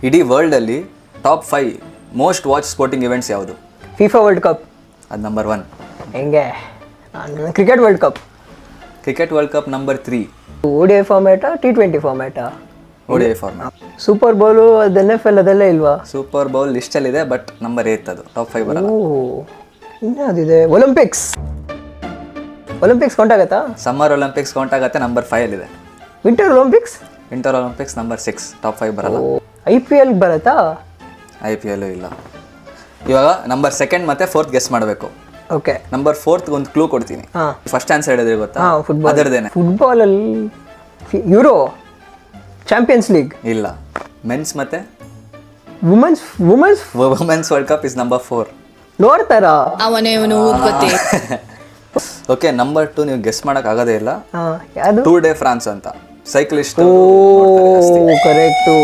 ಇಡೀ ವರ್ಲ್ಡಲ್ಲಿ top 5 most watch sporting events ಯಾವುದು? FIFA world cup. ಅದು ನಂಬರ್ 1. ಹೆಂಗೆ? Cricket world cup. Cricket world cup number 3. ODI ಫಾರ್ಮ್ಯಾಟಾ T20 ಫಾರ್ಮ್ಯಾಟಾ? ODI format. ಸೂಪರ್ ಬೌಲು ಅದು NFL ಅದೆಲ್ಲ ಇಲ್ವಾ? ಸೂಪರ್ ಬೌಲ್ ಲಿಸ್ಟಲ್ಲಿದೆ, ಬಟ್ ನಂಬರ್ 8 ಅದು, ಟಾಪ್ 5 ಬರಲ್ಲ. ಇನ್ಯಾವುದಿದೆ? ಒಲಿಂಪಿಕ್ಸ್ ಕೌಂಟ್ ಆಗತ್ತಾ? ಸಮ್ಮರ್ ಒಲಿಂಪಿಕ್ಸ್ ಕೌಂಟ್ ಆಗುತ್ತೆ, ನಂಬರ್ 5 ಅಲ್ಲಿದೆ. ವಿಂಟರ್ ಒಲಿಂಪಿಕ್ಸ್ ನಂಬರ್ 6, ಟಾಪ್ 5 ಬರಲ್ಲ. IPL ಬರತ್ತಾ? IPL ಇಲ್ಲ. ಇವಾಗ ನಂಬರ್ 2 ಮತ್ತೆ 4th ಗೆಸ್ ಮಾಡಬೇಕು. ಓಕೆ. ನಂಬರ್ 4th ಒಂದು ಕ್ಲೂ ಕೊಡ್ತೀನಿ. ಫಸ್ಟ್ ಆನ್ಸರ್ ಹೇಳಿದ್ರೆ ಗೊತ್ತಾ? ಫುಟ್ಬಾಲ್. ಅದರದೇನೆ. ಫುಟ್ಬಾಲಲ್ಲಿ ಯೂರೋ, ಚಾಂಪಿಯನ್ಸ್ ಲೀಗ್ ಇಲ್ಲ. ಮೆನ್ಸ್ ಮತ್ತೆ women's women's world cup is number 4. ನೋಡ್ತಾರಾ? ಅವನೇವನು ಉತ್ಪತ್ತಿ. ಓಕೆ, ನಂಬರ್ 2 ನೀವು ಗೆಸ್ ಮಾಡಕ್ ಆಗೋದೇ ಇಲ್ಲ. ಯಾವುದು? ಟೂರ್ ಡೆ ಫ್ರಾನ್ಸ್ ಅಂತ ಸೈಕ್ಲಿಸ್ಟ್. ಕರೆಕ್ಟು.